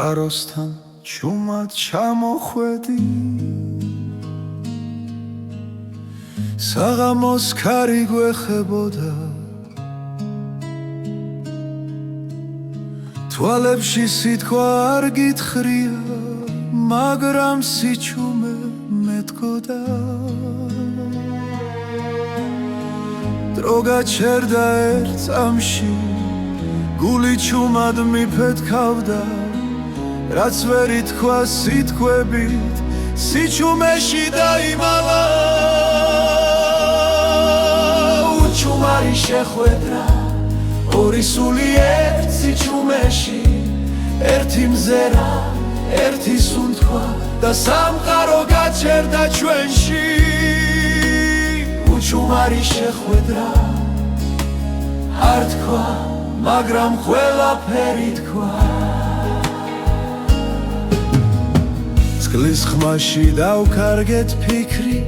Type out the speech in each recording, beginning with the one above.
წყაროსთან ჩუმად ჩამოხვედი საღამოს ქარი გვეხებოდა თვალებში სიტყვა არ გითხრია მაგრამ სიჩუმე მეტყოდა დრო გაჩერდა ერთ წამში გული ჩუმად მიფეთქავდა რაც ვერ ითქვა სიტყვებით სიჩუმეში დაიმალა უჩუმარი შეხვედრა ორი სული ერთ სიჩუმეში ერთი მზერა ერთი სუნთქვა და სამყარო გაჩერდა ჩვენში უჩუმარი შეხვედრა არ თქვა მაგრამ ყველაფერი თქვა წყლის ხმაში დავკარგეთ ფიქრი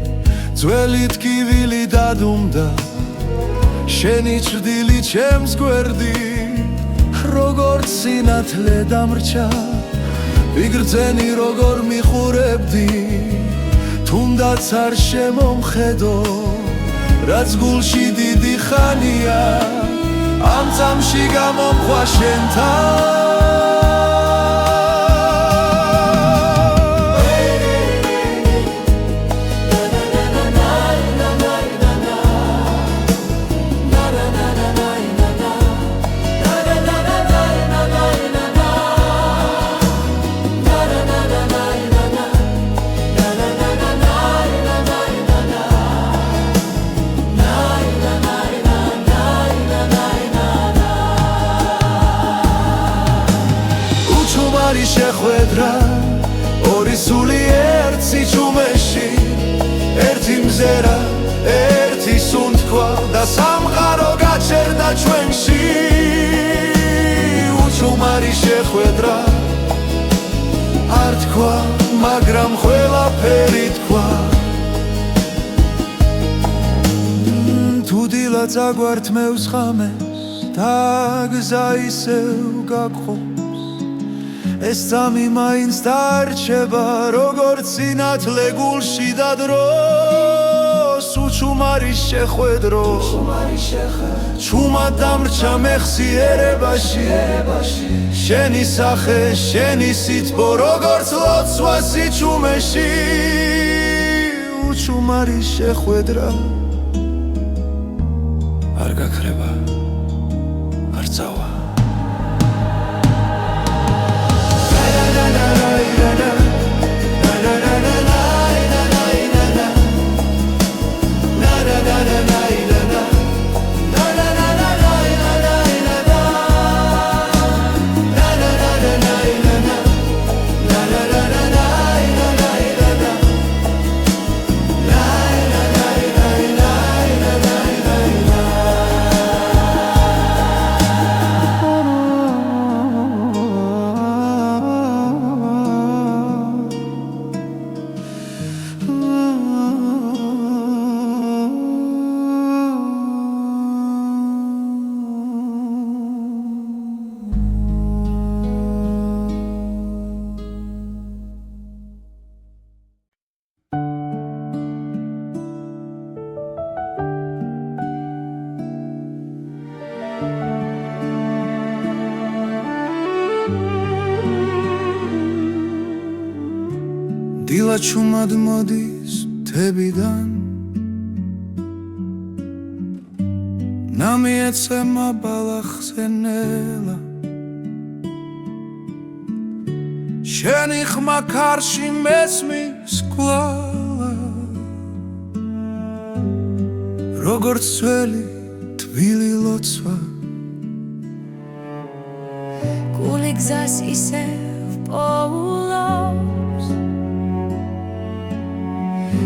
ძველი ტკივილი დადუმდა შენი ჭრდილი ჩემს გვერდი როგორც სინათლე დამრჩა ვიგრძენი როგორ მიხურებდი თუნდაც არ შემომხედო რაც გულში დიდი ხანია ამ წამში გამომხვა შენთან შეხვედრა ორი სული ერთ სიჩუმეში ერთი მზერა ერთი სუნთქვა და სამყარო გაჩერდა ჩვენში უჩუმარი შეხვედრა არ თქვა მაგრამ ყველაფერი თქვა თუ დილა წაგვართმევს ხამეს და გზა ისევ გაგხობს ეს წამი მაინც დარჩება როგორც სინათლე გულში და დროს უჩუმარი შეხვედრო ჩუმად დამრჩა მეხსიერებაში შენი სახე შენი სითბო როგორც ლოცვა სიჩუმეში უჩუმარი შეხვედრა არ გაქრება არ წავა დილა ჩუმად მოდის მთებიდან ნამი ეცემა ბალახზე ნელა შენი ხმა ქარში მესმის კვლავა როგორც ძველი თბილი ლოცვა გული გზას ისევ პოულობს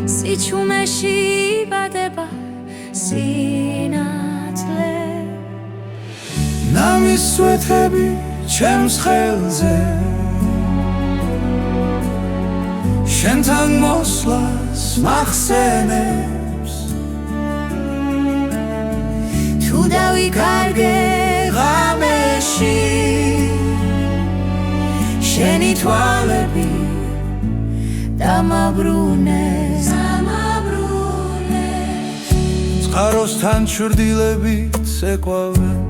სიჩუმეში იბადება სინათლე ნამის სვეთები ჩემს ხელზე შენთან მოსვლას მახსენებს თუ დავიკარგე ღამეში შენი თვალები დამაბრუნეს წყაროსთან ჩრდილებით ეკვავენ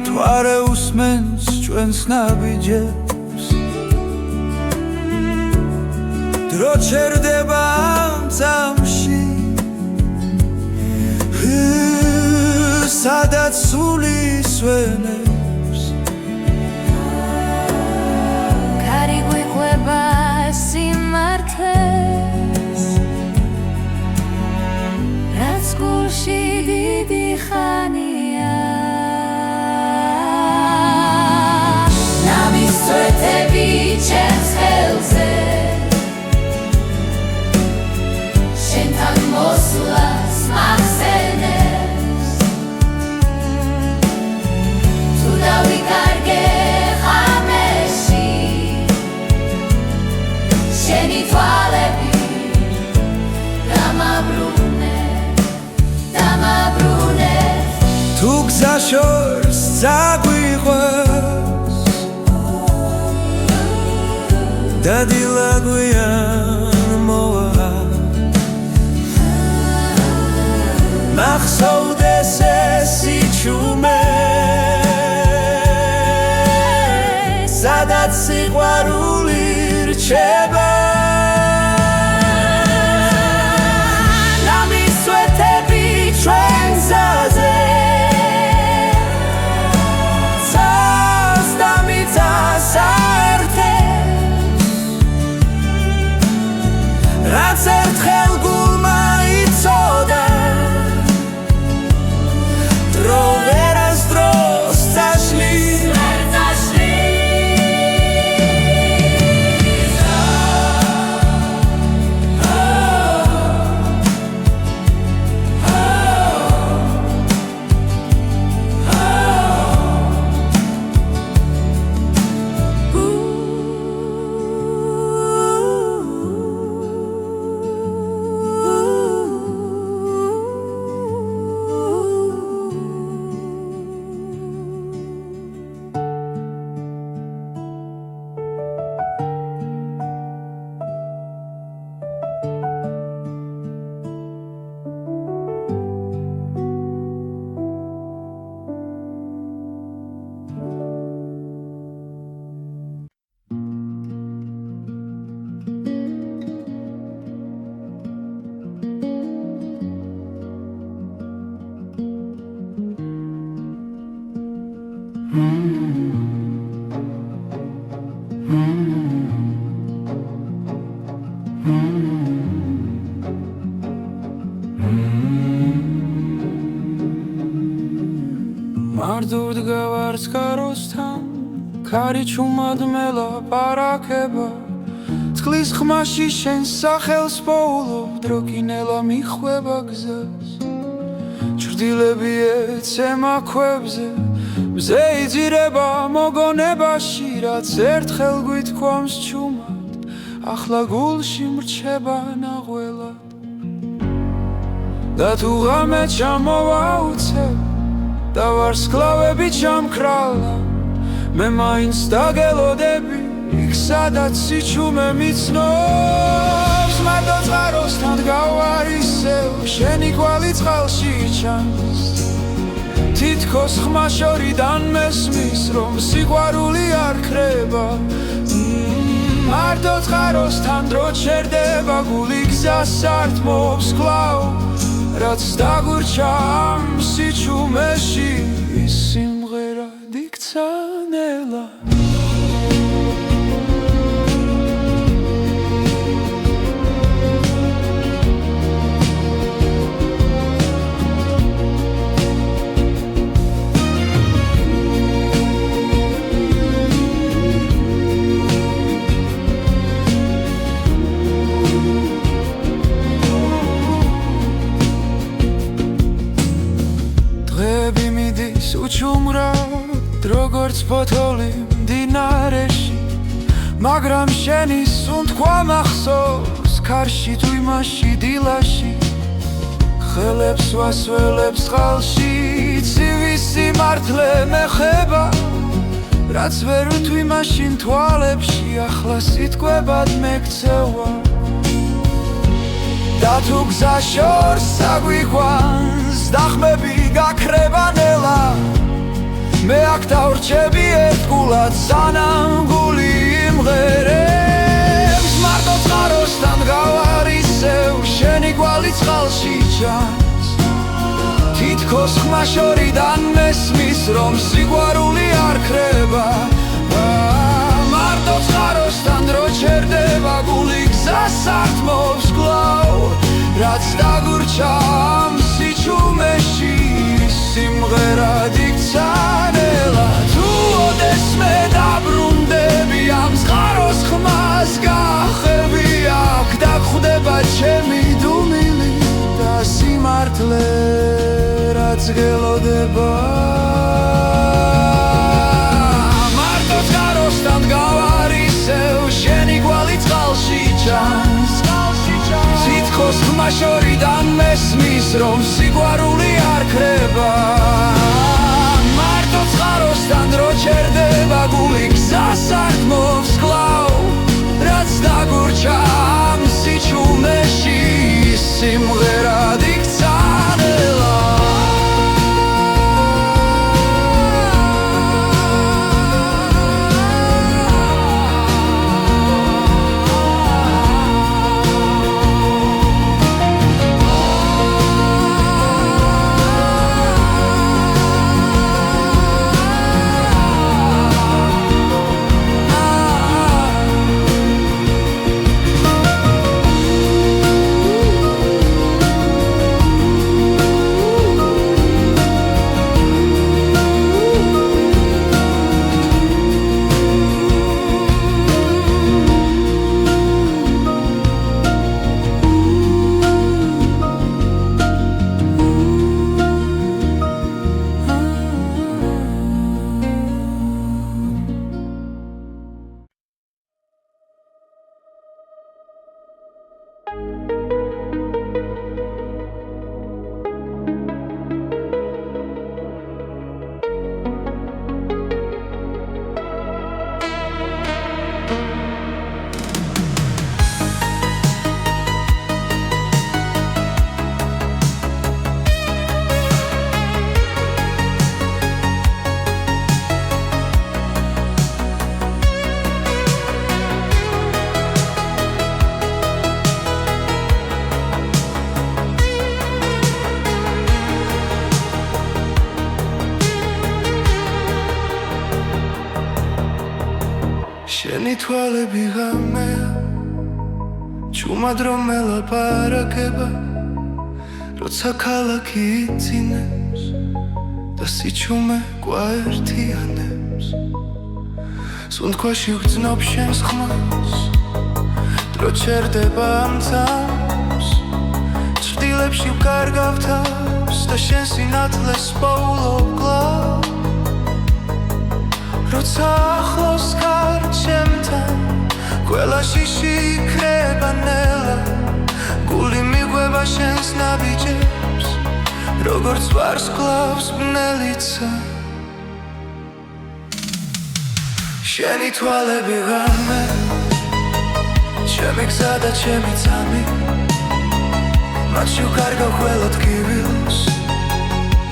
თვარე უსმენს ჩვენს ნაბიჯებს დრო ჩერდება ამ წამში სადაც სული სვენებს კარი გვიყვება სიმართლეს რაც გულში დიდი ხანია ნამისვეთები ჩემს ხელზე შენთან მოსვლას მახსენებს თუ დავიკარგე ხამეში შენი თვალები დამაბრუნეს თუ გზა შორს წაგვიყვეს და დილა გვიან მოვა მახსოვდეს ეს სიჩუმე სადაც სიყვარული რჩება ნამისვეთები ჩვენ გზაზე ცას და მიწას აერთებს რაც ერთხელ გულმა იცოდა დრო ვერასდროს წაშლის მარტივ დგავარს კაროსთან ქარი ჩუმად მელაპარაკება წყლის ხმაში შენ სახელს პოულობ დრო კინელა მიხვება გზას ჩრდილები ეცემა ქვებზე მზე იძირება მოგონებაში რაც ერთხელ გვითქვამს ჩუმად ახლა გულში მრჩება ნაღველად და თუ ღამე ჩამოვაუცებ და ვარსკვლავები ჩამქრალა მე მაინც დაგელოდები იქ სადაც სიჩუმე მიცნობს მარტო წყაროსთან დგავარ ისევ შენი კვალი წყალში ჩანს თითქოს ხმა შორიდან მესმის რომ სიყვარული არ ქრება მარტო წყაროსთან დრო ჩერდება გული გზას ართმობს კვლავ რაც დაგვრჩა ამ სიჩუმეში ის სიმღერა დიქცა ნელა უჩუმრად როგორც ფოთოლი მდინარეში მაგრამ შენი სუნთქვა მახსოვს ქარში თუ იმაში დილაში ხელებს ვასველებს წყალში ცივი სიმართლე მეხება რაც ვერ ვთვი მაშინ თვალებში ახლა სიტყვებად მეკცევა და თუ გზა შორს აგვიყვანს დახმები გაქრება ნელა მე აქ დავრჩები ერთგულად სანამ გული იმღერებს მარტო წყაროსთან გავარ ისევ შენი კვალი წყალში ჩანს თითქოს ხმა შორიდან მესმის რომ სიყვარული არ ქრება მარტო წყაროსთან რო ჩერდება გული გზას არ თმობს კვლავ რაც დაგურჩა ამ სიჩუმეში სიმღერად იქცა ნელა თუ ოდესმე დაბრუნდები ამ წყაროს ხმას გახევი აქ დაგხვდება ჩემი დუმილი და სიმართლე რაც გელოდება მარტო წყაროსთან გავარ ისევ შენი კვალი წყალში ჩანს თითქოს ხმა შორიდან მესმის რომ სიყვარული არ ქრება მარტო წყაროსთან რო ჩერდება გული გზას არ თმობს კვლავ რაც დაგურჩა ამ სიჩუმეში სიმღერად იქცა ნელა შენი თვალები ღამეა ჩუმად რომ ელაპარაკება როცა ქალაქი იცინებს და სიჩუმე კვაერთიანებს სუნთქვაში ვგრძნობ შენს ხმას დრო ჩერდება ამ თავს ჭრდილებში ვკარგავ თავს და შენ სინათლეს პოულობ კვლავ როცა ახლოს ხარ ჩემთან ყველაში შიქრება ნელა გული მიყვება შენს ნაბიჯებს როგორც ვარსკვლავს ბნელიცა შენი თვალები ღამე ჩემი გზა და ჩემი წამი მათში ვკარგავ ყველა ტკივილს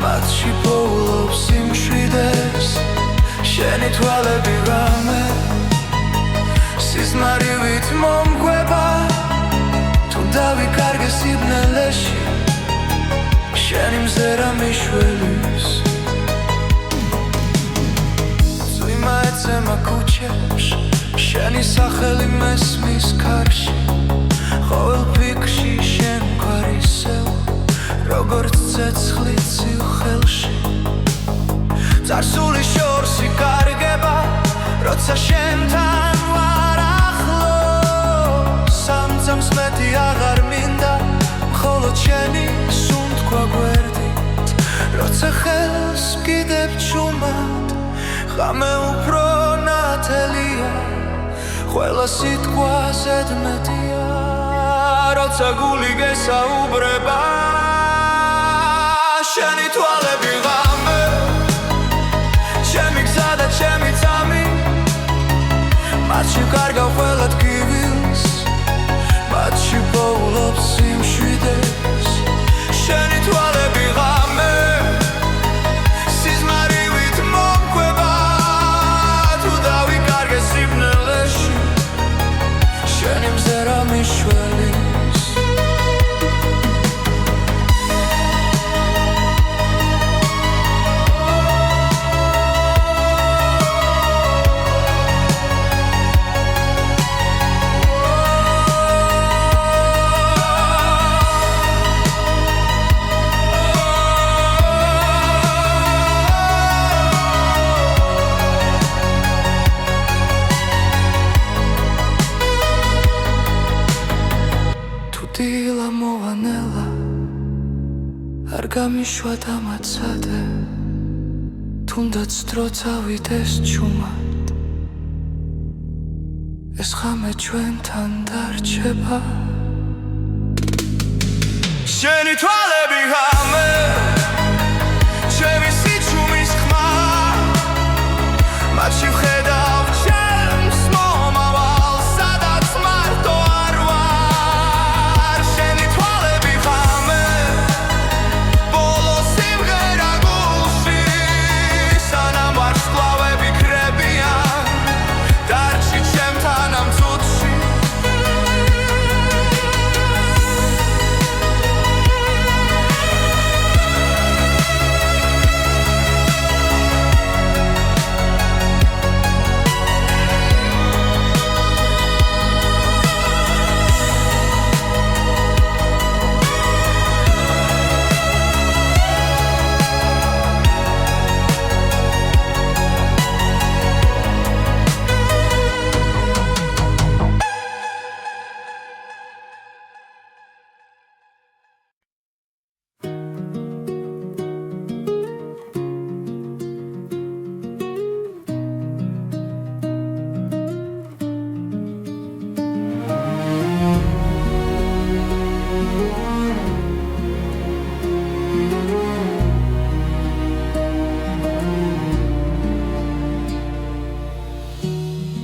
მათში პოულობ სიმშვიდეს შენი თვალები ღამე სიზმარივით მომკვება თუ დავიკარგე სიბნელეში შენი მზერა მიშველის წვიმა ეცემა ქუჩებში შენი სახელი მესმის კარში ყოველ ფიქრში შენ ვარ ისევ როგორც ცეცხლი ცივ ხელში წარსული შორს იკარგება როცა შენთან ვარ ახლოს სამწამს მეტი აღარ მინდა მხოლოდ შენი სუნთქვა გვერდით როცა ხელს ვკიდებ ჩუმად ღამე უფრო ნათელია ყველა სიტყვა ზედმეტია როცა გული გესაუბრება შენი თვალები ღამე ჩემი გზა და ჩემი წამი მათში კარგავ ყველა ტკივილს, მათში პოულობს სიმშვიდეს. შენი თვალები ღამე სიზმარივით მომკვება, თუ დავიკარგე სიბნელეში შენი მზერა მიშველის. დილა მოვანელა არ გამიშვა დამაცადე, თუნდაც დრო წავიდეს ჩუმად, ეს ღამე ჩვენთან დარჩება. შენი თვალები ღამე ჩემი სიჩუმის ხმა, მათში ვხედავ ჩემს მომავალს, სადაც მარტო არ ვარ. შენი თვალები ღამე ბოლო სიმღერა გულში, სანამ ვარსკვლავები ქრებიან დარჩი ჩემთან ამ წუთში.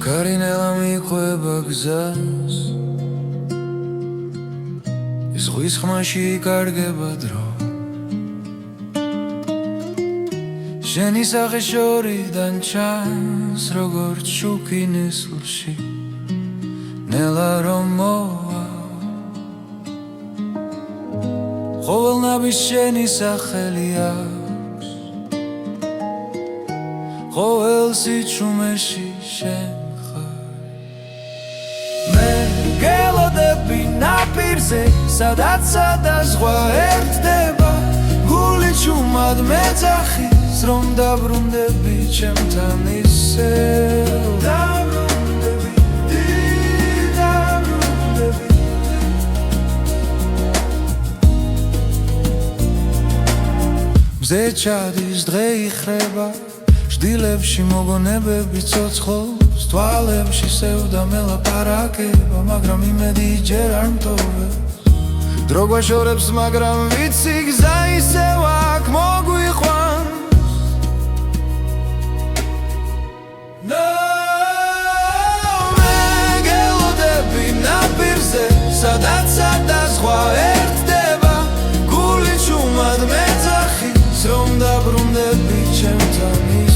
გარინელა მიყვება გზას, ეს ზღვის ხმაში იკარგება დრო. შენი სახე შორიდან ჩანს, როგორც შუქი ნესლში, ნელა რომ მოვა. ყოველ ნაბის შენი სახელი აქვს, ყოველ სიჩუმეში შენ. გელოდები ნაპირზე, სადაც სადაზღვა ერთდება, გული ჩუმად მეძახის, რომ დაბრუნდები ჩემთან ისევ. დაბრუნდები, დაბრუნდები. მზე ჩადის, დღე იხრება, ჭდილებში მოგონებები ცოცხლობს, თვალებში სევდა მელაპარაკება, მაგრამ იმედი ჯერ არ მტოვებს. დრო გვაშორებს, მაგრამ ვიცი გზა ისევ აქ მოგვიყვანს. მე გელოდები ნაპირზე, სადაც სადაზღვა ერთდება, გული ჩუმად მეძახის, რომ დაბრუნდები ჩემთან ისევ.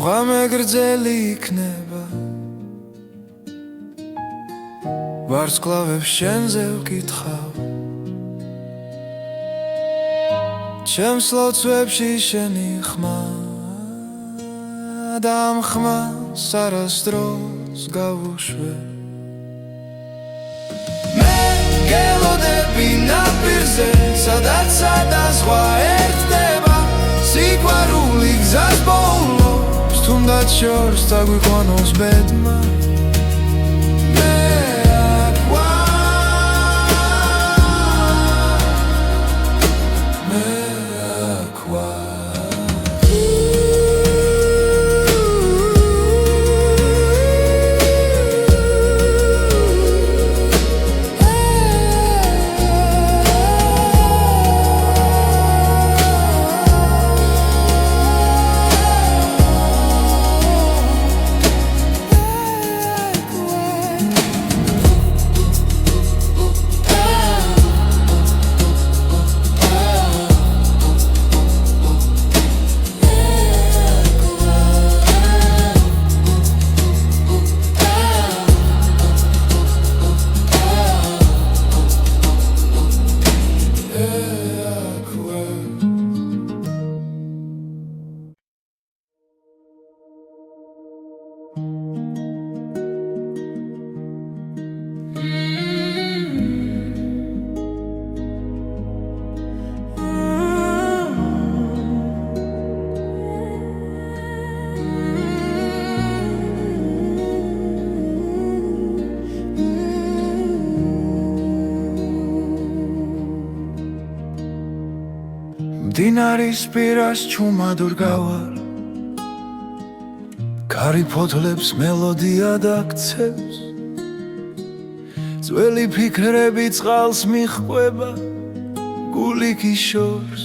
ღამე გრძელი იქნება, ვარსკვლავებს შენზე ვკითხავ, ჩემს ლოცვებში შენი ხმა, და ამ ხმას არასდროს გავუშვებ. მე გელოდები ნაპირზე, სადაც სადაზღვა ერთდება, სიყვარული გზას პოულობს, თუნდაც შორს დაგვიყვანოს ბედმა. მე აქ ვარ, მე აქ ვარ. მდინარის პირას ჩუმადურ გავარ კარი ფოთლებს მელოდია დაქცევს ძველი ფიქრები წყალს მიჰყვება გული გიშორს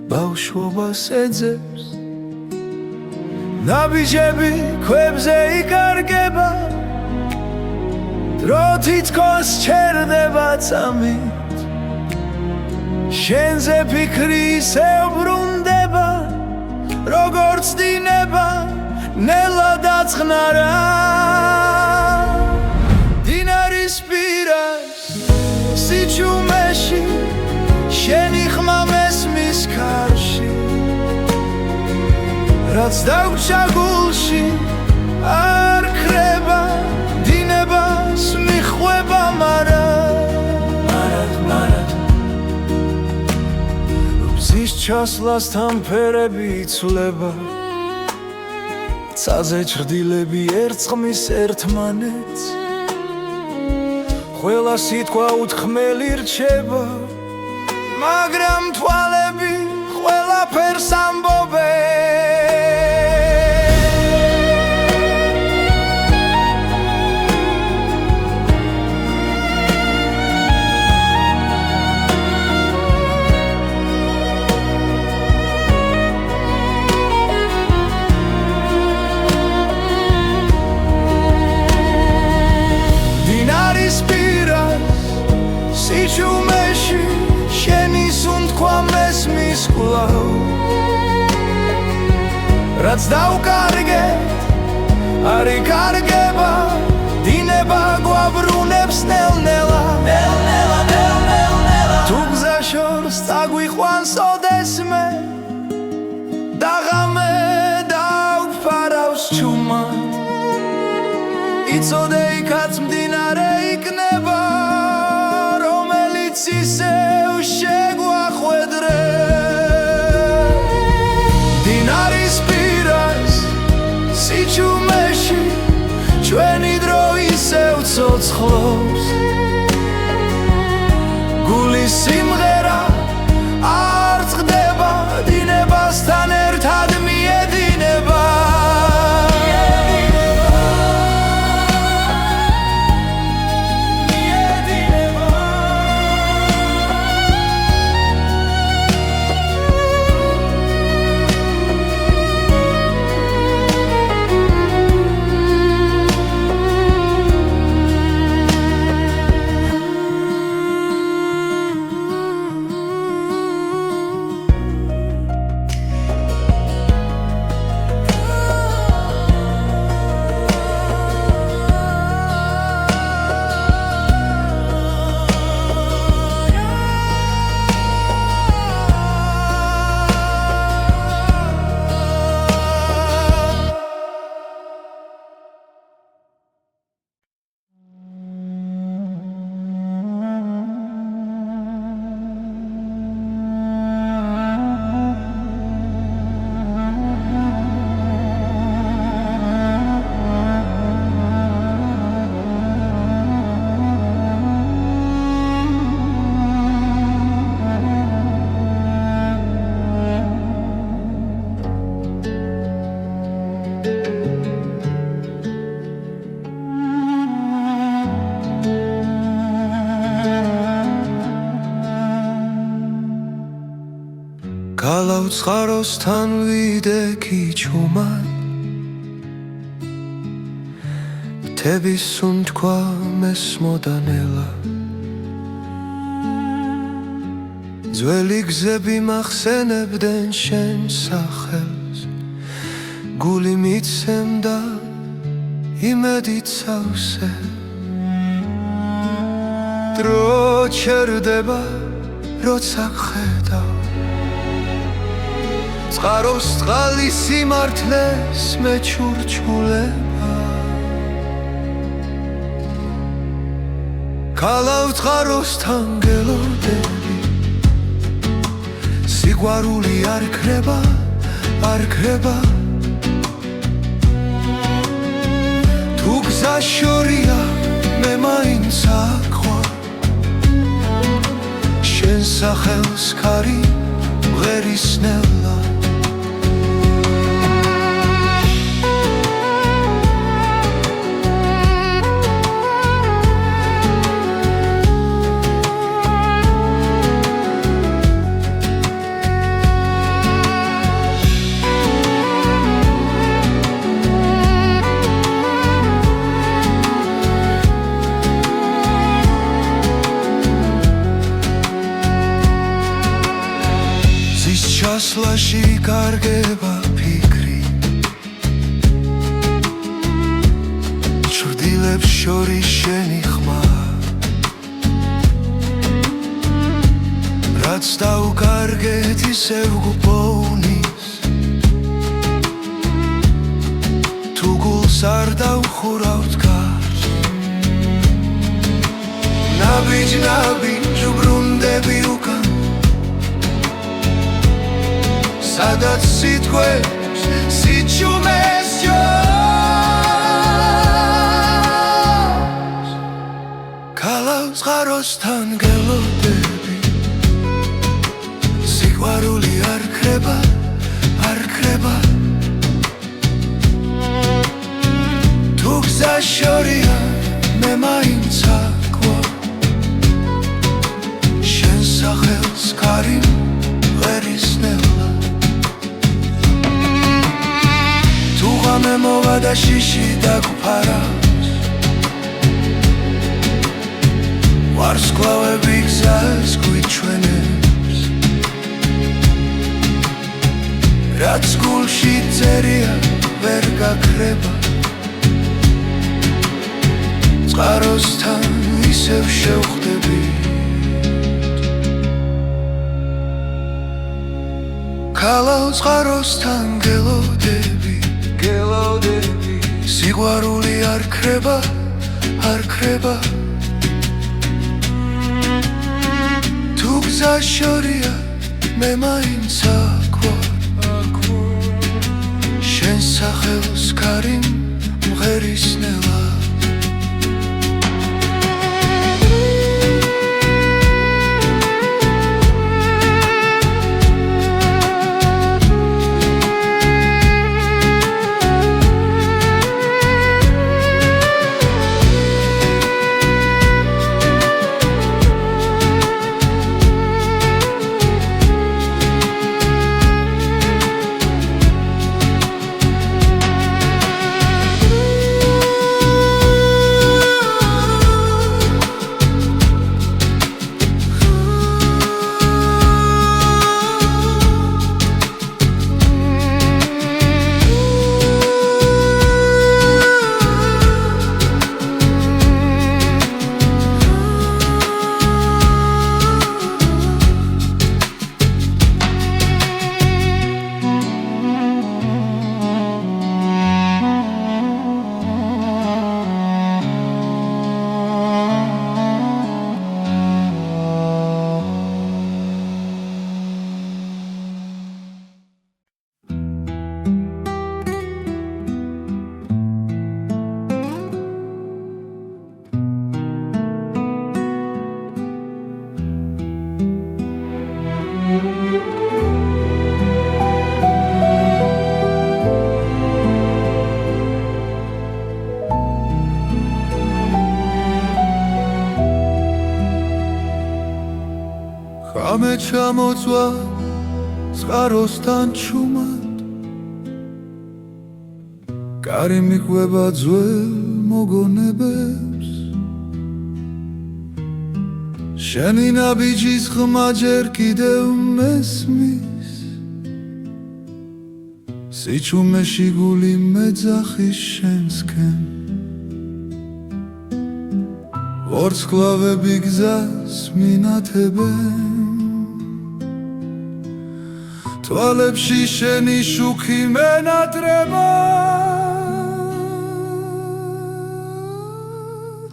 ბავშვობას ეძებს ნაბიჯები ქვებზე იკარგება დრო თითქოს ჩერდება წამით შენზე ფიქრი ისევ ბრუნდება როგორც დინება ნელა დაწყნარა მდინარის პირას სიჩუმეში შენი ხმა მესმის ქარში რაც დაგვრჩა გულში არ ქრება დინებას მიჰყვება მარად ბზის ჩასვლასთან ფერები იცვლება ცაზე ჩრდილები ერწყმის ერთმანეთს ყველა სიტყვა უთქმელი რჩება მაგრამ თვალები ყველაფერს ამბობენ სიჩუმეში შენი სუნთქვა მესმის კვლავ რაც დავკარგე არ იკარგება დინება გვაბრუნებს ნელ-ნელა თუ გზა შორს წაგვიყვანს ოდესმე და ღამე დავფარავს ჩუმად იცოდე იქაც მდინარე იქნება ისევ შეგვახვედრე მდინარის პირას სიჩუმეში ჩვენი დრო ისევ ცოცხლობს გულის სიმღერა არ წყდება დინებასთან ერთად მიედინება გაუცხაროსთან ვიდექი ჩუმად მთების სუნთქვა მესმოდა ნელა ძველი გზები მახსენებდნენ შენ სახელს გული მიცემდა იმედით სავსე დრო ჩერდება როცა ხედავ წყაროს წყალი სიმართლეს მეჩურჩულება ქალავ წყაროსთან გელოდები სიყვარული არ ქრება თუ გზა შორია მე მაინც აქვარ შენ სახელს ქარი მღერისნელა ჩასვლაში კარგება ფიქრი ჩრდილებს შორის შენი ხმა რაც დაუკარგეთ ისევ გუბოვნის თუ გულს არ დავხურავთ გარს ნაბიჯ ბრუნდები უკან სადაც სიტყვებს სიჩუმეს ჯობს ქალავს ღაროსთან გელოდები სიყვარული არ ქრება თუ გზა შორია მე მაინც აკვო შენ სახელს კარი მღერისნელა მე მოვა და შიში დაგფარავს ვარსკვლავები გზას გვიჩვენებს რაც გულში წერია ვერ გაქრება წყაროსთან ისევ შევხვდები ქალავს წყაროსთან გელოდები სიყვარული არ ქრება თუ გზა შორია მე მაინც აკვო შენ სახელს კარი მღერისნელა ხამე ჩამოწვა წყაროსთან ჩუმად კარი მიყვება ძველ მოგონებებს შენი ნაბიჯის ხმა ჯერ კიდევ მესმის სიჩუმეში გული მეძახის შენსკენ ვარსკვლავები გზას მინათებენ თვალებში შენი შუქი მენატრება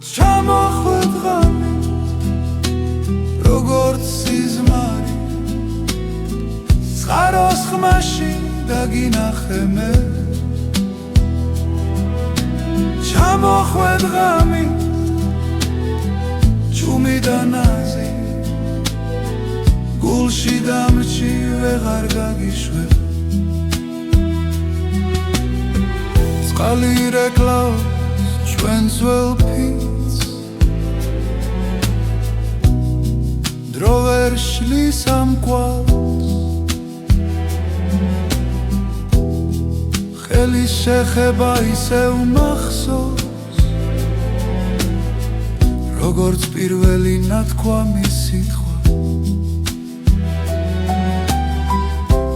ჩამოხვედ ღამე როგორც სიზმარი წყაროს ხმაში დაგინახე მე ჩამოხვედ ღამე ჩუმი და ნაზი გულში დამრჩი ვეღარ გაგიშვებ წყალი რეკლავს ჩვენს ძველ ფიცს დრო ვერ შლის ამ კვალს ხელის შეხება ისევ მახსოვს როგორც პირველი ნათქვამი სიტყვა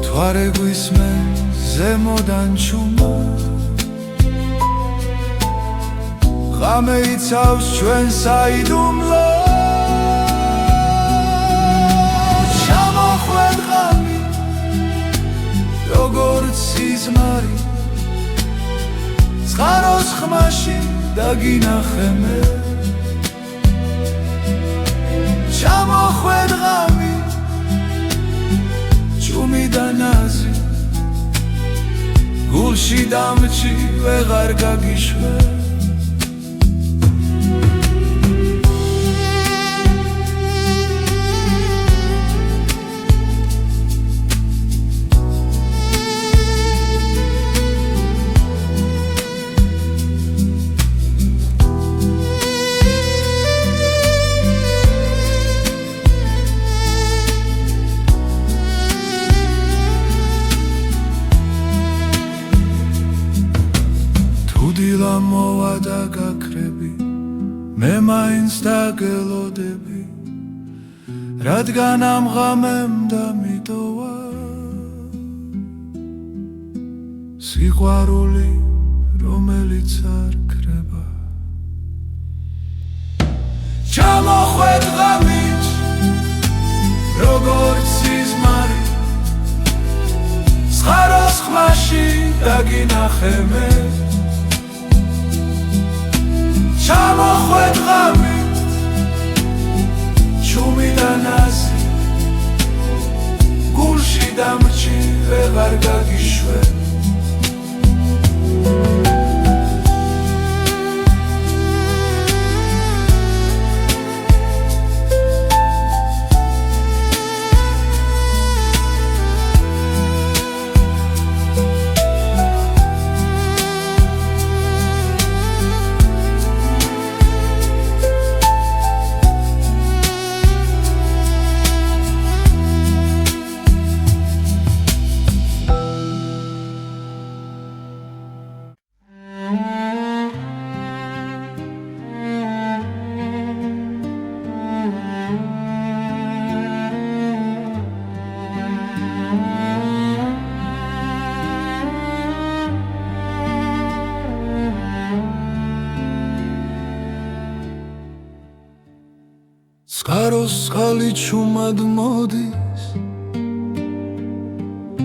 თვარე გვისმენს ზემოდან ჩუმა ღამე იცავს ჩვენ საიდუმლოს ჩამოხვედ ღამი როგორც სიზმარი წყაროს ხმაში დაგინახე მე ჩამოხვედ ღამი ჭუმი და ნაზი გულში დამჭი ვეღარ გაგიშვე დილა მოვა და გაქრები მე მაინც დაგელოდები რადგან ამ ღამემ დამიტოვა სიყვარული რომელიც არ ქრება ჩამოხვედ ღამით როგორც სიზმარი წყაროს ხმაში დაგინახე მე ჩამოხვედ ღამი ჭუმი და ნაზი გულში დამჭი ვეღარ გაგიშვე წყაროს წყალი ჩუმად მოდის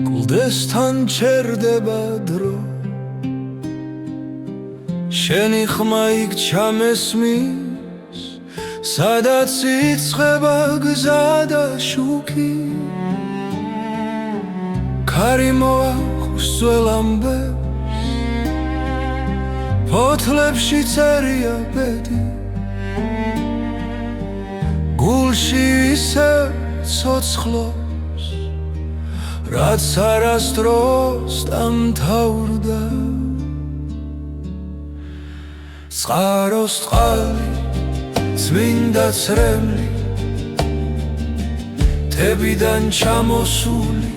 კლდესთან ჩერდება დრო შენი ხმა იქ ჩამესმის სადაც იწყება გზა და შუქი ქარი მოაქვს ძველ ამბებს ფოთლებში წერია ბედი გულში ისევ ცოცხლობს რაც არასდროს დამთავრდა წყაროს წყალი წმინდა ცრემლი თებიდან ჩამოსული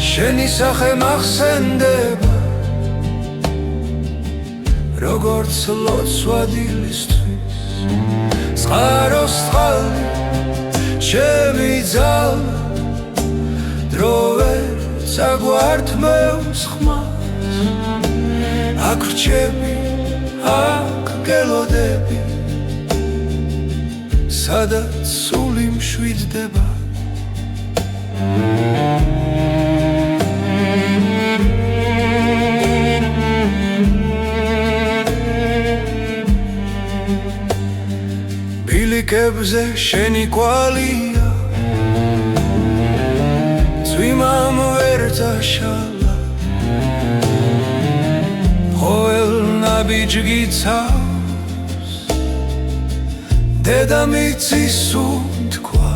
შენი სახე მახსენდება როგორც ლოცვა დილისთვის წყაროს წყალი ჩემი ძალა დრო ვერ წაგვართმევს ხმას აქ რჩები აქ გელოდები სადაც სული მშვიდდება ბილიკებზე შენი კვალია წვიმამ ვერ დაშალა ყოველ ნაბიჯი ცავს დედამიწის უთქვა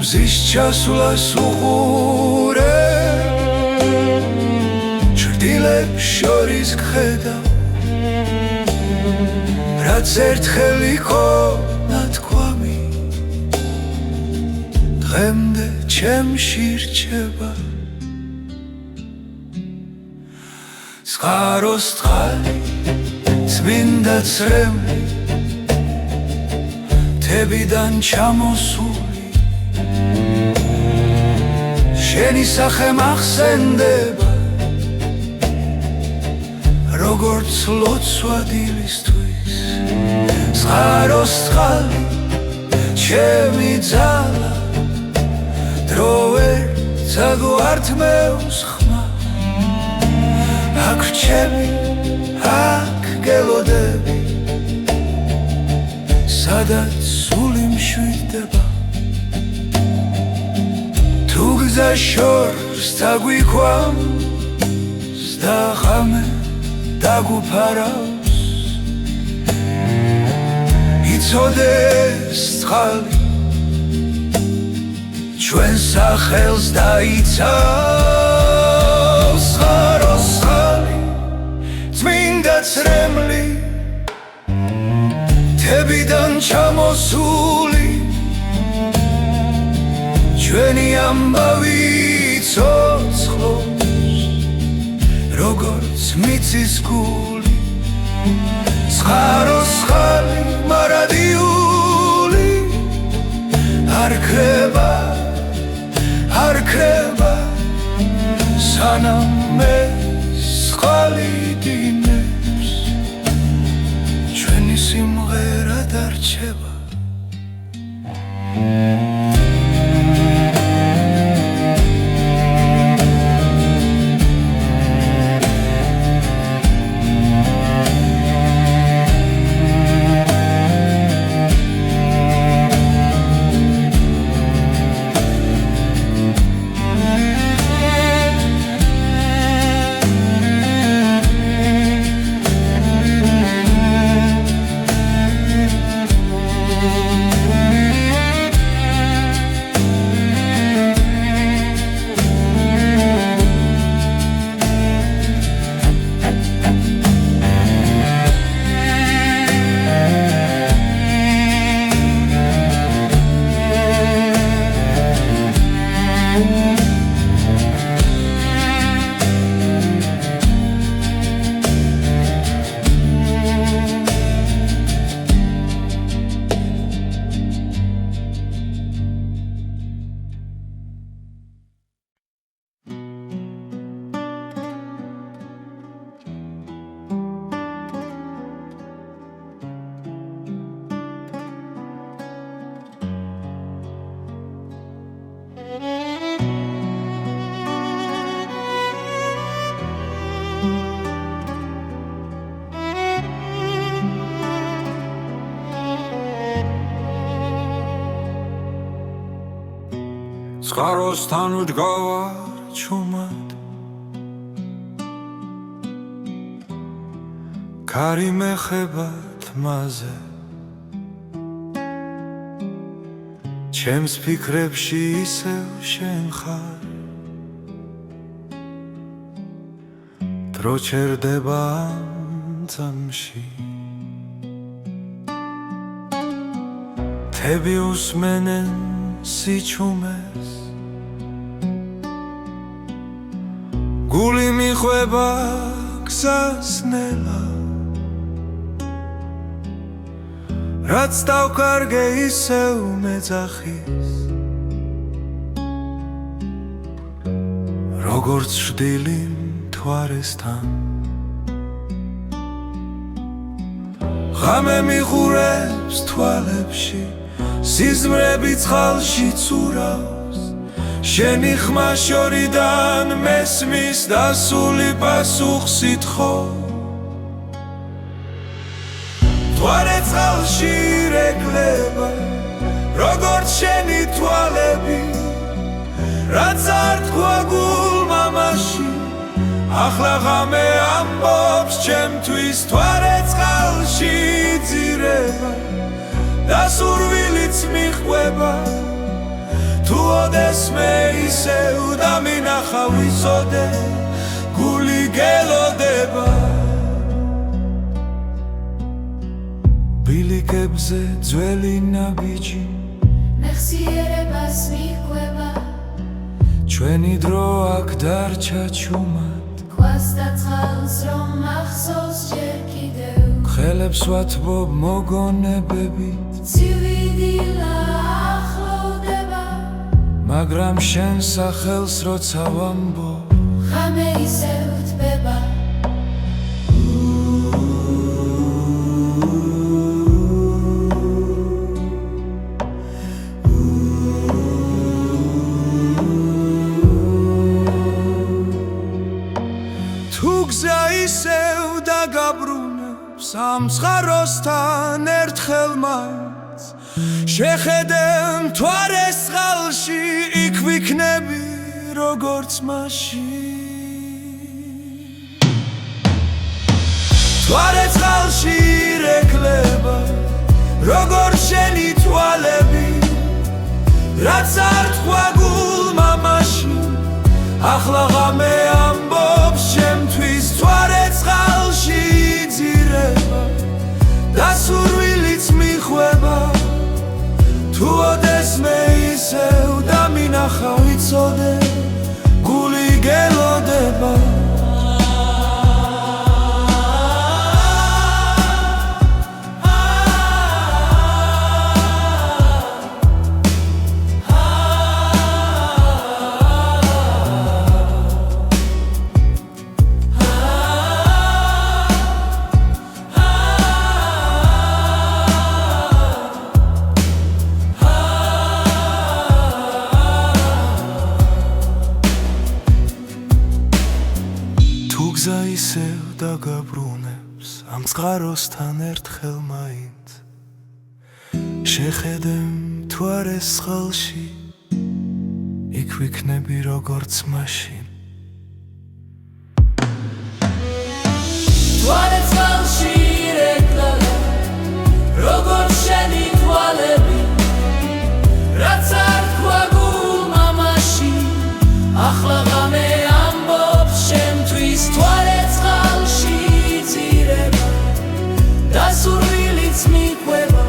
მზის ჩასვლას უყურე ჭრდილებს შორის გხედავ რაც ერთხელ იქონა თქვამი დღემდე ჩემში რჩება წყაროს წყალი წმინდა წრემლი თებიდან ჩამოსული შენი სახე მახსენდება როგორც ლოცვა დილისთვის წყაროს წყალი ჩემი ძალა დრო ვერ წაგვართმევს ხმა აქ რჩები აქ გელოდები სადაც სული მშვიდდება თუ გზა შორს დაგვიქვამს და ღამე დაგუფარავს იცოდეს წყალი ჩვენ სახელს დაიცავს წყაროს წყალი წმინდა წრემლი თებიდან ჩამოსული ჩვენი ამბავი ცოცხლობს როგორც მიწის გული წყაროს წყალი მარადიული არ ქრება სანამ მე წყალი დინებს ჩვენი სიმღერა დარჩება წყაროსთან ვდგავარ ჩუმად ქარი მეხება თმაზე ჩემს ფიქრებში ისევ შენ ხარ დრო ჩერდება ამ წამში თები უსმენენ სიჩუმეს გული მიხვება გზას ნელა რაც დავკარგე ისევ მეძახის როგორც შვდილი მთვარესთან ღამე მიხურებს თვალებში სიზმრები წყალში ცურავს შენი ხმა შორიდან მესმის დასული პასუხს ითხოვ მთვარე წყალში რეკლება როგორც შენი თვალები რაც არ თქვა გულმა მაშინ ახლა ღამე ამბობს ჩემთვის მთვარე წყალში ძირება და სურვილიც მიხვება თუ ოდესმე ისევ დამინახა ვიცოდე გული გელოდება ბილიკებზე ძველი ნაბიჯი მეხსიერებას მიყვება ჩვენი დრო აქ დარჩა ჩუმად ქვას და წყალს რომ ახსოვს ჯერ კიდევ ხელებს ვათბობ მოგონებებით ცივი დილა ახლოვდება მაგრამ შენ სახელს როცა ვამბობ ღამე ისევ თბება თუ გზა ისევ დაგაბრუნებს ამ ცხაროსთან ერთხელ მაინც შეხედე მთვარეს წყალში იქ ვიქნები როგორც მაშინ მთვარე წყალში ირეკლება როგორც შენი თვალები რაც არ თქვა გულმა მაშინ ახლა ღამე ამბობს შემთვის მთვარე წყალში იძირება და სურვილიც მიხვება თუ ოდესმე ისევ დამინახა ვიცოდე გული გელოდება გზა ისევ დაგაბრუნებს ამ წყაროსთან ერთხელ მაინც შეხედე მთვარეს წყალში იქ ვიქნები როგორც მაშინ მთვარე წყალში ირეკლება როგორც შენი თვალები რაც არ თქვა გულმა მაშინ ახლა ღამე ამბობს შემთვის მთვარე წყალში იძირება და სურვილიც მიყვება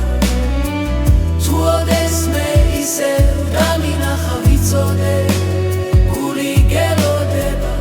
თუ ოდესმე ისევ დამინახა ვიცოდე გული გელოდება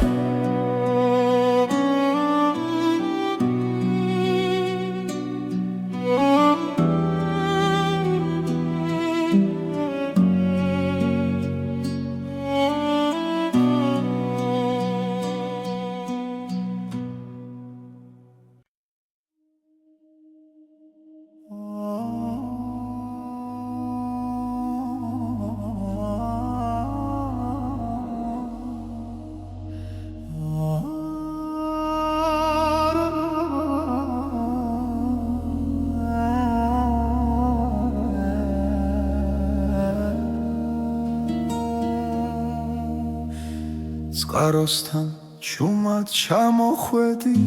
წყაროსთან ჩუმად ჩამოხვედი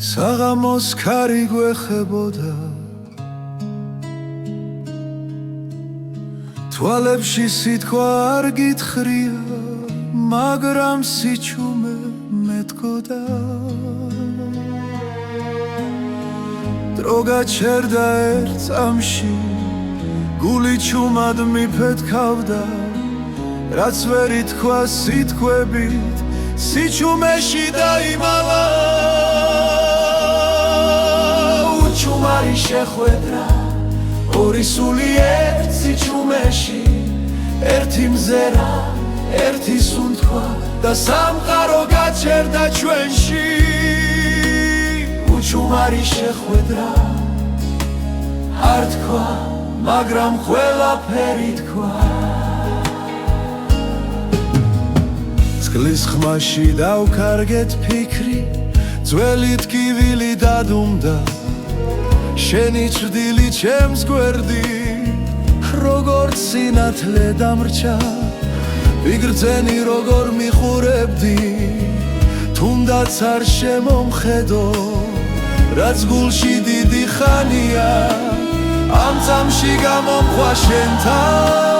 საღამოს ქარი გვეხებოდა თვალებში სიტყვა არ გითხრია მაგრამ სიჩუმე მეტყოდა დრო გაჩერდა ერთ წამში გული ჩუმად მიფეთქავდა რაც ვერ ითქვა სიტყვებით სიჩუმეში დაიმალა უჩუმარი შეხვედრა ორი სული ერთ სიჩუმეში ერთი მზერა ერთი სუნთქვა და სამყარო გაჩერდა ჩვენში უჩუმარი შეხვედრა არ თქვა მაგრამ ყველაფერი თქვა წყლის ხმაში დავკარგეთ ფიქრი ძველი ტკივილი დადუმდა შენი ჭრდილი ჩემს გვერდი როგორც სინათლე დამრჩა ვიგრძენი როგორ მიხურებდი თუნდაც არ შემომხედო რაც გულში დიდი ხანია ამ სამში გამომხვა შენთან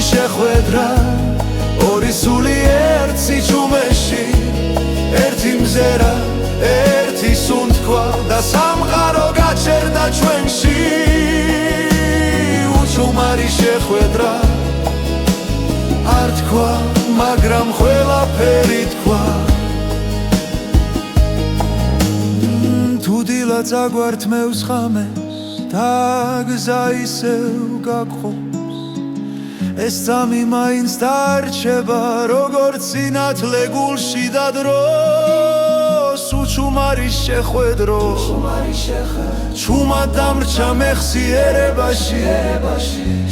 შეხვედრა ორი სული ერთ სიჩუმეში ერთი მზერა ერთი სუნთქვა და სამყარო გაჩერდა ჩვენში უჩუმარი შეხვედრა არ თქვა მაგრამ ყველაფერი თქვა თუ დილა წაგვართმევს ხამეს და გზა ისევ გაგხობს ეს წამი მაინც დარჩება როგორც სინათლე გულში და დროს უჩუმარი შეხვედრო ჩუმად დამრჩა მეხსიერებაში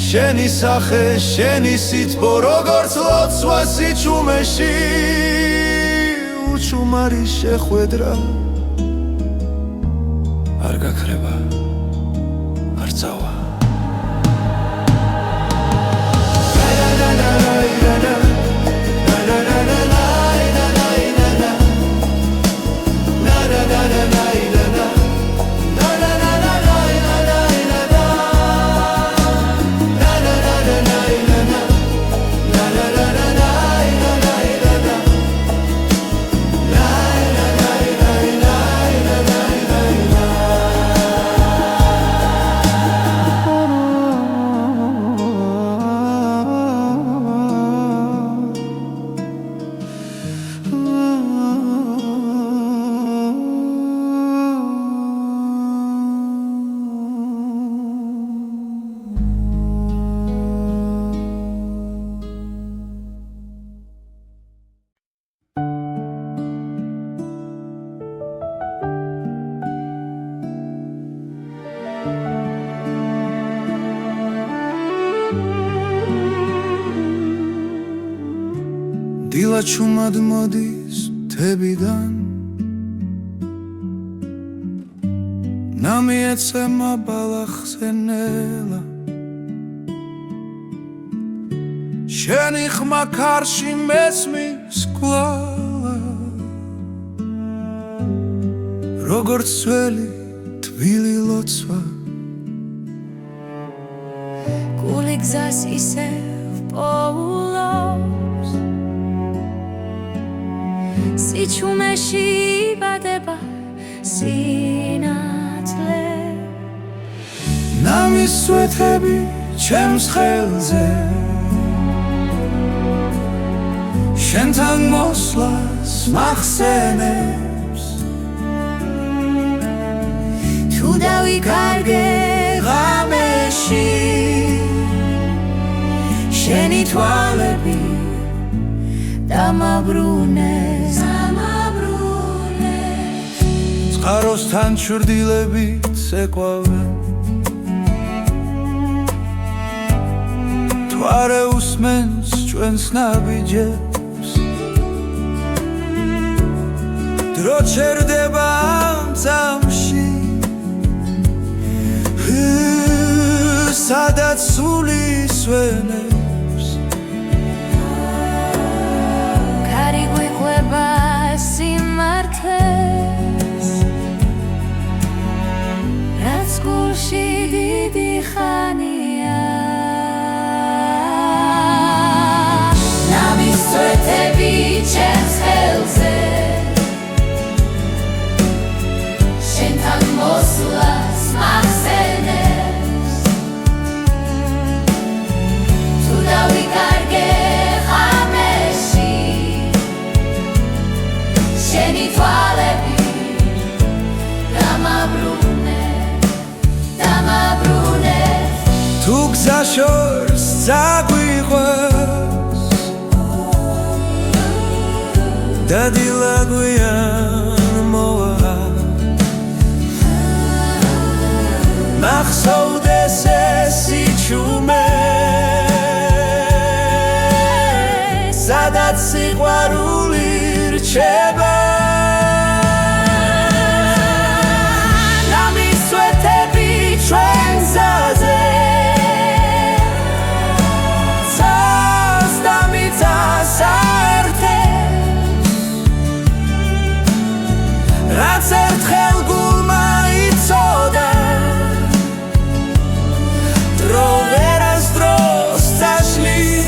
შენი სახე შენი სითბო როგორც ლოცვა სიჩუმეში უჩუმარი შეხვედრა არ გაქრება არ წავა დილა ჩუმად მოდის მთებიდან ნამი ეცემა ბალახზე ნელა შენი ხმა ქარში მესმის კვლავა როგორც ძველი თბილი ლოცვა გული გზას ისევ პოულობს სიჩუმეში იბადება სინათლე ნამის სვეთები ჩემს ხელზე შენთან მოსვლას მახსენებს თუ დავიკარგე ღამეში შენი თვალები დამაბრუნეს წყაროსთან ჩრდილებით ეკვავენ თვარე უსმენს ჩვენს ნაბიჯებს დრო ჩერდება ამ წამში სადაც სული სვენებს ქარი გვიყვება სიმართლეს რაც გულში დიდი ხანია ნამის სვეთები ჩემს ხელზე შენთან მოსვლას მახსენებს თუ დავიკარგე ღამეში შენი თვალები დამაბრუნეს თუ გზა შორს წაგვიყვეს და დილა გვიან მოვა მახსოვდეს ეს სიჩუმე სადაც სიყვარული რჩება ნამისვეთები ჩვენ გზაზე რაც ერთხელ გულმა იცოდა დრო ვერასდროს წაშლის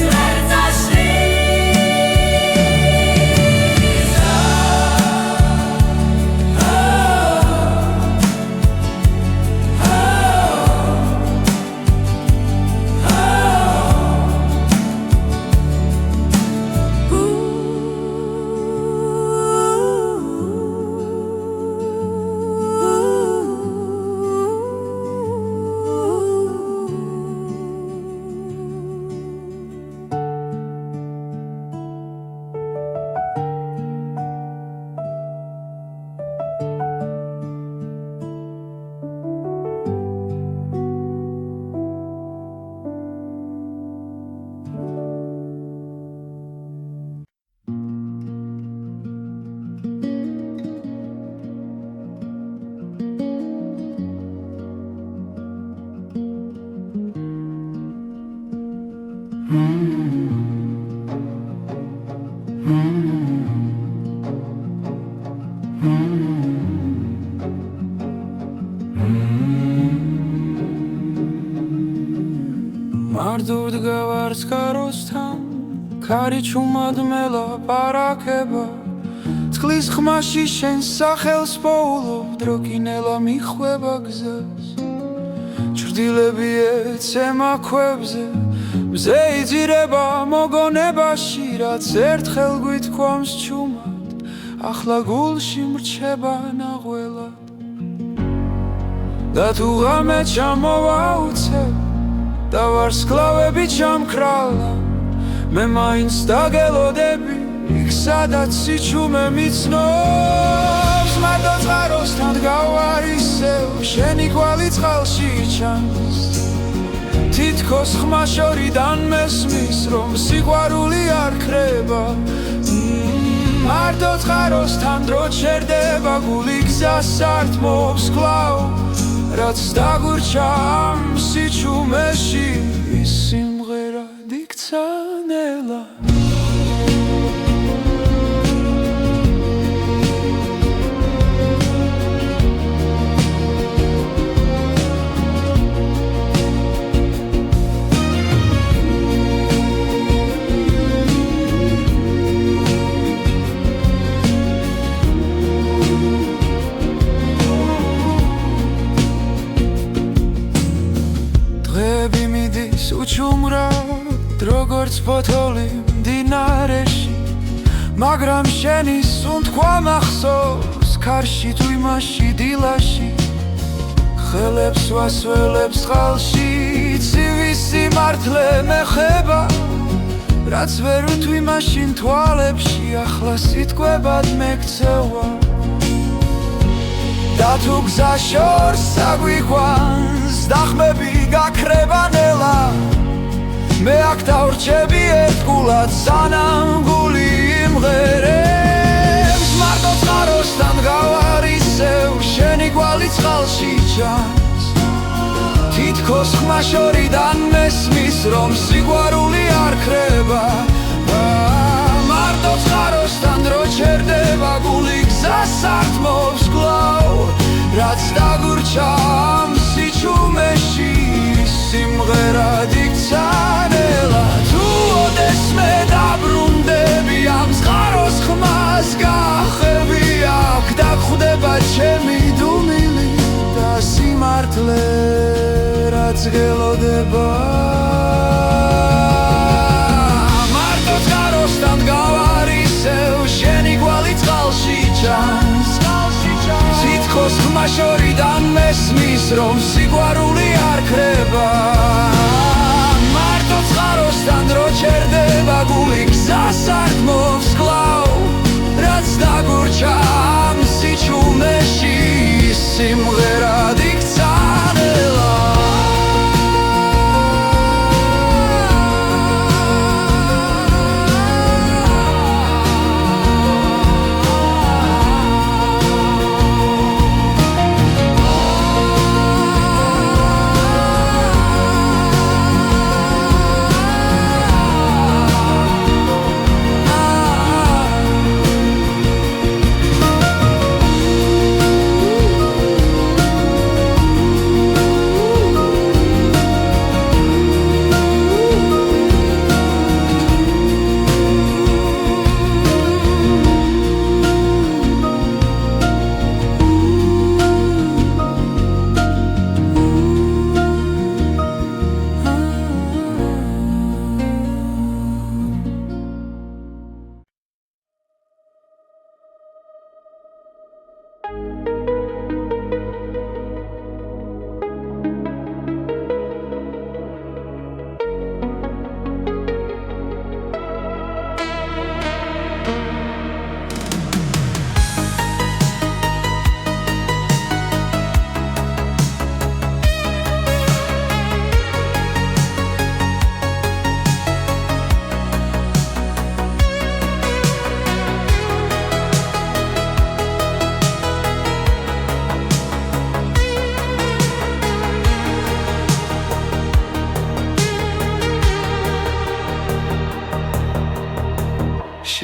მარტოდ გავარს კაროსთან ქარი ჩუმად მელაპარაკება წყლის ხმაში შენ სახელს პოულობ დრო კინელა მიხვება გზას ჭრდილები ეცემა ქვებზე მზე იძირება მოგონებაში რაც ერთხელ გვითქვამს ჩუმად ახლა გულში მრჩება ნაღველად და თუ ღამე ჩამოვაუცებ და ვარსკვლავები ჩამქრალა მე მაინც დაგელოდები იქ სადაც სიჩუმე მიცნობს მარტო წყაროსთან დგავარ ისევ შენი კვალი წყალში ჩანს თითქოს ხმა შორიდან მესმის რომ სიყვარული არ ქრება მარტო წყაროსთან დრო ჩერდება გული გზას ართმობს კვლავ რაც დაგვრჩა ამ სიჩუმეში ის სიმღერა იქცა ნელა უჩუმრად როგორც ფოთოლი მდინარეში მაგრამ შენი სუნთქვა მახსოვს ქარში თუ იმაში დილაში ხელებს ვასველებს წყალში ცივი სიმართლე მეხება რაც ვერ ვთვი მაშინ თვალებში ახლა სიტყვებად მეკცევა და თუ გზა შორს აგვიყვანს დახმები გაქრება ნელა მე აქ დავრჩები ერთგულად სანამ გული იმღერებს მარტო წყაროსთან გავარ ისევ შენი კვალი წყალში ჩანს თითქოს ხმა შორიდან მესმის რომ სიყვარული არ ქრება მარტო წყაროსთან დრო ჩერდება გული გზას ართმობს კვლავ რაც დაგვრჩა ამ სიჩუმეში სიმღერად იქცა ნელა თუ ოდესმე დაბრუნდები ამ წყაროს ხმას გახები აქ დაგხვდება ჩემი დუმილი და სიმართლე რაც გელოდება მარტო წყაროსთან გავარ ისევ შენი კვალი წყალში ჩანს თითქოს ხმა შორიდან მესმის რომ სიყვარული არ ქრება მარტო წყაროსთან დრო ჩერდება გული გზას ართმობს კვლავ რაც დაგვრჩა ამ სიჩუმეში სიმღერად იქცა ნელა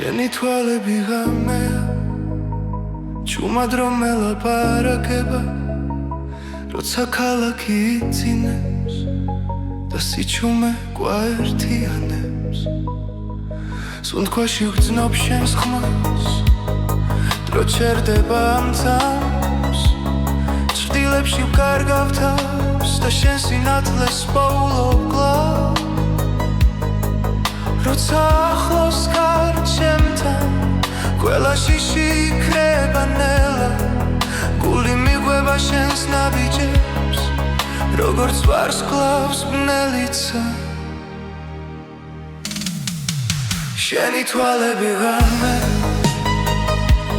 შენი თვალები ღამეა ჩუმად რომ ელაპარაკება როცა ქალაქი იცინებს და სიჩუმე გვაერთიანებს სუნთქვაში ვგრძნობ შენს ხმას დრო ჩერდება ამ თავს ჭრდილებში ვკარგავ თავს და შენ სინათლეს პოულობ კლავ როცა ახლოს ხარ ჩემთან ყველა შიში იქრება ნელა გული მიყვება შენს ნაბიჯებს როგორც ვარსკვლავს ბნელიცა შენი თვალები ღამე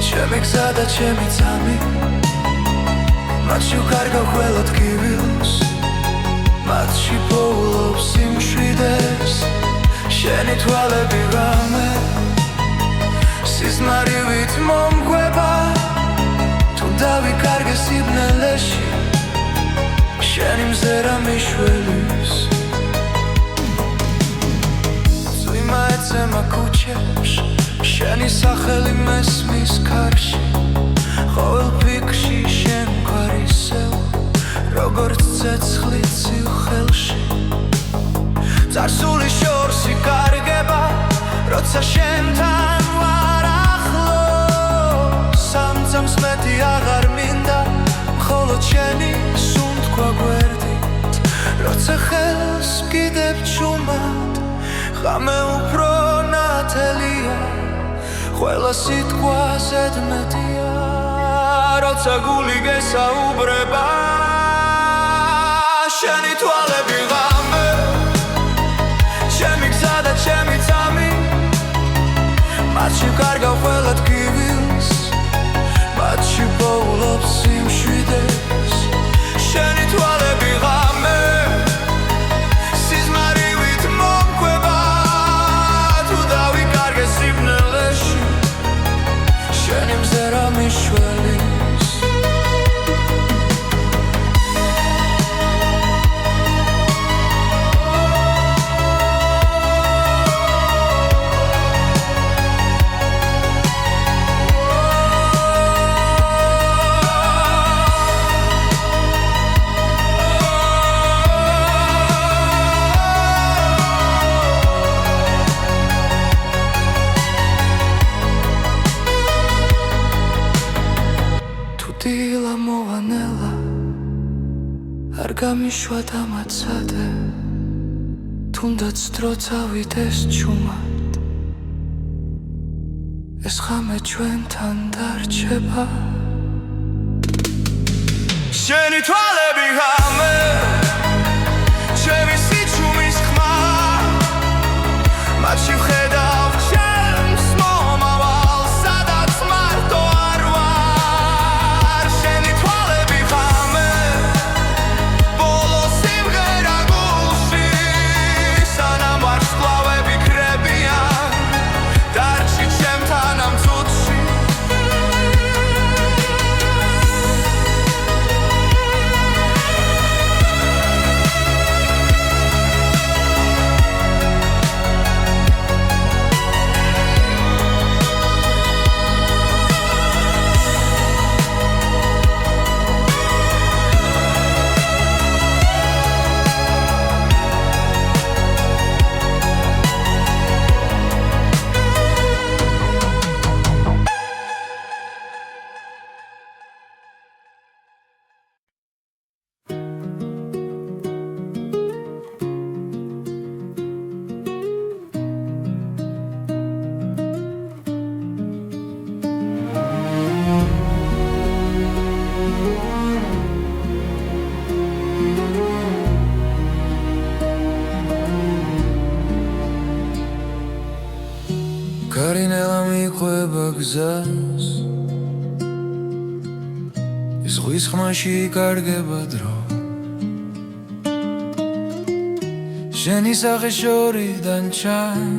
ჩემი გზა და ჩემი წამი მათში ვკარგავ ყველა ტკივილს მათში პოულობ სიმშვიდეს შენი თვალები ღამე სიზმარივით მომკვება თუ დავიკარგე სიბნელეში შენი მზერა მიშველის წვიმა ეცემა ქუჩებში შენი სახელი მესმის ქარში ყოველ ფიქრში შენ გვარისევ როგორც ცეცხლი ცივ ხელში წარსული შორს იკარგება როცა შენთან ვარ ახლოს სამწამს მეტი აღარ მინდა მხოლოდ შენი სუნთქვა გვერდით როცა ხელს ვკიდებ ჩუმად ღამე უფრო ნათელია ყველა სიტყვა ზედმეტია როცა გული გესაუბრება შენი თვალები ღამე ჩემი გზა და ჩემი წამი მათში ვკარგავ ყველა ტკივილს მათში პოულობ სიმშვიდეს შენი თვალები ღამე სიზმარივით მომკვება თუ დავიკარგე სიბნელეში შენი მზერა მიშველის დილა მოვანელა არ გამიშვა დამაცადე თუნდაც დრო წავიდეს ჩუმად ეს ღამე ჩვენთან დარჩება შენი თვალები ღამე ჩემი სიჩუმის ხმა მათში ვხედავ ჩემს მომავალს სადაც მარტო არ ვარ შენი თვალები ღამე ბოლო სიმღერა გულში სანამ ვარსკვლავები ქრებიან დარჩი ჩემთან ამ წუთში გარინელა მიყვება გზას ეს ზღვის ხმაში იკარგება დრო შენი სახე შორიდან ჩანს